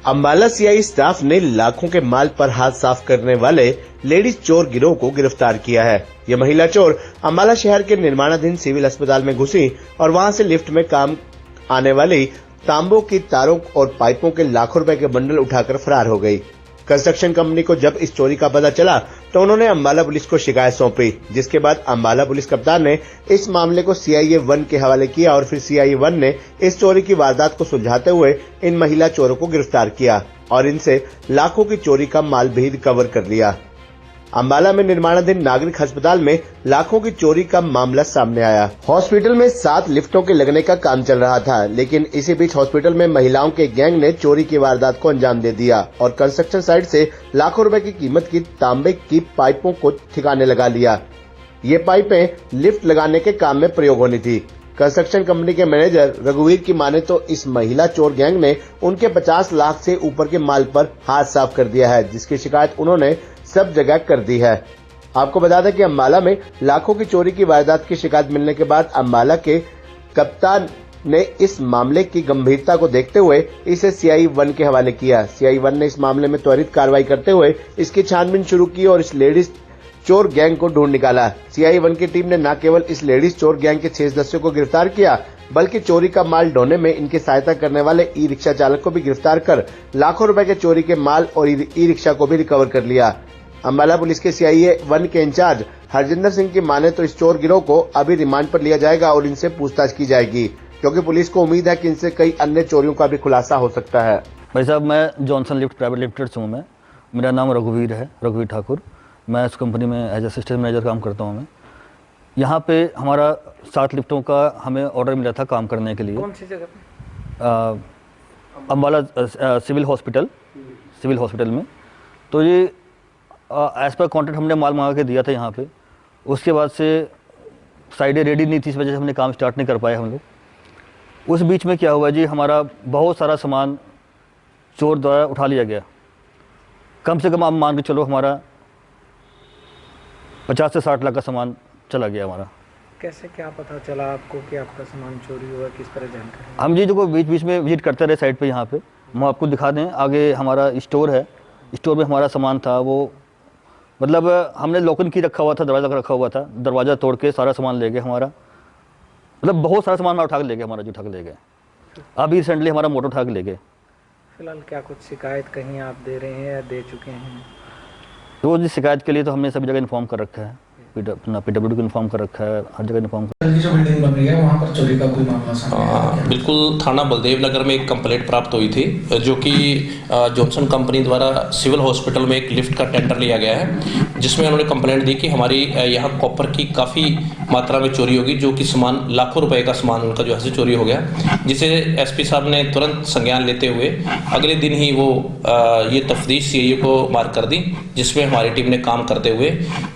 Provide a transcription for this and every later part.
Ambala CI staff ने लाखों के माल पर हाथ साफ करने वाले लेडीज चोर गिरोह को गिरफ्तार किया है। ये महिला चोर अम्बाला शहर के निर्माणाधीन सिविल अस्पताल में घुसी और वहां से लिफ्ट में काम आने वाली तांबों की तारों और पाइपों के लाखों रुपए के बंडल उठाकर फरार हो गई। कंस्ट्रक्शन कंपनी को जब इस चोरी का पता चला तो उन्होंने अम्बाला पुलिस को शिकायत सौंपी, जिसके बाद अम्बाला पुलिस कप्तान ने इस मामले को सीआईए 1 के हवाले किया और फिर सीआईए 1 ने इस चोरी की वारदात को सुलझाते हुए इन महिला चोरों को गिरफ्तार किया और इनसे लाखों की चोरी का माल भी रिकवर कर लिया। अम्बाला में निर्माणाधीन नागरिक अस्पताल में लाखों की चोरी का मामला सामने आया। हॉस्पिटल में 7 लिफ्टों के लगने का काम चल रहा था, लेकिन इसी बीच हॉस्पिटल में महिलाओं के गैंग ने चोरी की वारदात को अंजाम दे दिया और कंस्ट्रक्शन साइट से लाखों रुपए की कीमत की तांबे की पाइपों को ठिकाने लगा लिया। ये पाइपें लिफ्ट लगाने के काम में प्रयोग होनी थी। कंस्ट्रक्शन कंपनी के मैनेजर रघुवीर की माने तो इस महिला चोर गैंग ने उनके 50 लाख से ऊपर के माल पर हाथ साफ कर दिया है, जिसकी शिकायत उन्होंने सब जगह कर दी है। आपको बता दें कि अम्बाला में लाखों की चोरी की वारदात की शिकायत मिलने के बाद अम्बाला के कप्तान ने इस मामले की गंभीरता को देखते हुए इसे सीआई 1 के हवाले किया। सीआई 1 ने इस मामले में त्वरित कार्रवाई करते हुए इसकी छानबीन शुरू की और इस लेडीज चोर गैंग को ढूंढ निकाला। सीआई 1 की टीम ने न केवल इस लेडीज चोर गैंग के 6 सदस्यों को गिरफ्तार किया, बल्कि चोरी का माल ढोने में इनकी सहायता करने वाले ई रिक्शा चालक को भी गिरफ्तार कर लाखों रुपए के चोरी के माल और ई रिक्शा को भी रिकवर कर लिया। अम्बाला पुलिस के सीआईए 1 के इंचार्ज हरजिंदर सिंह की माने तो इस चोर गिरोह को अभी रिमांड पर लिया जाएगा और इनसे पूछताछ की जाएगी, क्योंकि पुलिस को उम्मीद है कि इनसे कई अन्य चोरियों का भी खुलासा हो सकता है। भाई साहब, मैं जॉनसन लिफ्ट प्राइवेट लिमिटेड से हूँ। मैं मेरा नाम रघुवीर है, रघुवीर ठाकुर। मैं इस कंपनी में एज असिस्टेंट मैनेजर काम करता हूँ। मैं यहाँ पे हमारा 7 लिफ्टों का हमें ऑर्डर मिला था काम करने के लिए। कौन सी जगह पे? अम्बाला सिविल हॉस्पिटल में। तो ये एज पर कॉन्ट्रैक्ट हमने माल मंगा के दिया था यहाँ पे। उसके बाद से साइडें रेडी नहीं थी, इस वजह से हमने काम स्टार्ट नहीं कर पाए हम लोग। उस बीच में क्या हुआ जी, हमारा बहुत सारा सामान चोर द्वारा उठा लिया गया। कम से कम आप मान के चलो हमारा 50 से 60 लाख का सामान चला गया हमारा। कैसे क्या पता चला आपको कि आपका सामान चोरी हुआ? किस तरह जानकारी? हम जी देखो बीच बीच में विजिट करते रहे साइड पे। यहाँ पे हम आपको दिखा दें, आगे हमारा स्टोर है। स्टोर में हमारा सामान था, वो मतलब हमने लॉकन की रखा हुआ था, दरवाज़ा रखा हुआ था। दरवाज़ा तोड़ के सारा सामान ले गए हमारा। मतलब बहुत सारा सामान उठा के ले गए हमारा, जो उठा के ले गए। अभी रिसेंटली हमारा मोटर उठा के ले गए। फिलहाल क्या कुछ शिकायत कहीं आप दे रहे हैं या दे चुके हैं? तो जी शिकायत के लिए तो हमने सभी जगह इन्फॉर्म कर रखा है, अपना PWD को इन्फॉर्म कर रखा है, हर जगह इन्फॉर्म कर। जो बिल्डिंग बन रही है वहाँ पर चोरी का कोई मामला सामने आया है? बिल्कुल, थाना बलदेव नगर में एक कंप्लेंट प्राप्त हुई थी, जो कि जॉनसन कंपनी द्वारा सिविल हॉस्पिटल में एक लिफ्ट का टेंडर लिया गया है, जिसमें उन्होंने कंप्लेंट दी कि हमारी यहाँ कॉपर की काफ़ी मात्रा में चोरी होगी, जो कि सामान लाखों रुपए का सामान उनका जो है चोरी हो गया। जिसे एसपी साहब ने तुरंत संज्ञान लेते हुए अगले दिन ही वो ये तफ्तीश सीआईए को मार्क कर दी, जिसमें हमारी टीम ने काम करते हुए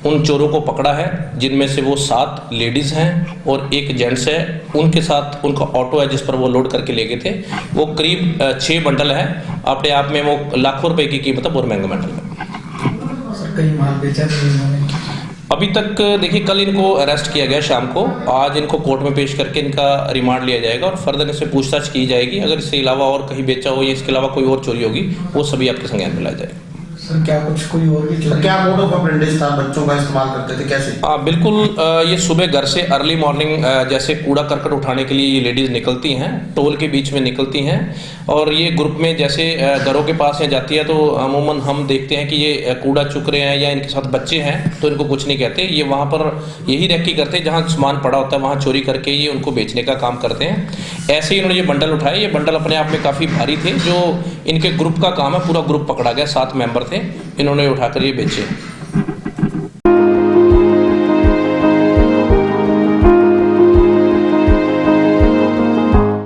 उन चोरों को पकड़ा है, जिनमें से वो 7 लेडीज़ हैं और 1 जेंट्स है। उनके साथ उनका ऑटो है जिस पर वो लोड करके ले गए थे। वो करीब 6 बंडल है, अपने आप में वो लाखों रुपए की कीमत है, बहुत महंगा बंडल है। सर कहीं माल बेचा नहीं इन्होंने? अभी तक देखिए, कल इनको अरेस्ट किया गया शाम को। आज इनको कोर्ट में पेश करके इनका रिमांड लिया जाएगा और फर्दर इससे पूछताछ की जाएगी। अगर इसके अलावा और कहीं बेचा हो या इसके अलावा कोई और चोरी होगी, वो सभी आपके संज्ञान में लाया जाएगा। सर क्या कुछ कोई और भी चोरी? क्या मोड ऑफ ऑपरेंडिस था? बच्चों का इस्तेमाल करते थे, कैसे? बिल्कुल, ये सुबह घर से अर्ली मॉर्निंग जैसे कूड़ा करकट उठाने के लिए ये लेडीज़ निकलती हैं, टोल के बीच में निकलती हैं और ये ग्रुप में जैसे घरों के पास यहाँ जाती है तो अमूमन हम देखते हैं कि ये कूड़ा चुक रहे हैं या इनके साथ बच्चे हैं तो इनको कुछ नहीं कहते। ये वहाँ पर यही रेकी करते हैं, जहाँ सामान पड़ा होता है वहाँ चोरी करके ये उनको बेचने का काम करते हैं। ऐसे ही उन्होंने ये बंडल उठाए। ये बंडल अपने आप में काफ़ी भारी थे, जो इनके ग्रुप का काम है। पूरा ग्रुप पकड़ा गया, 7 मेंबर थे, इन्होंने उठाकर ये बेचे।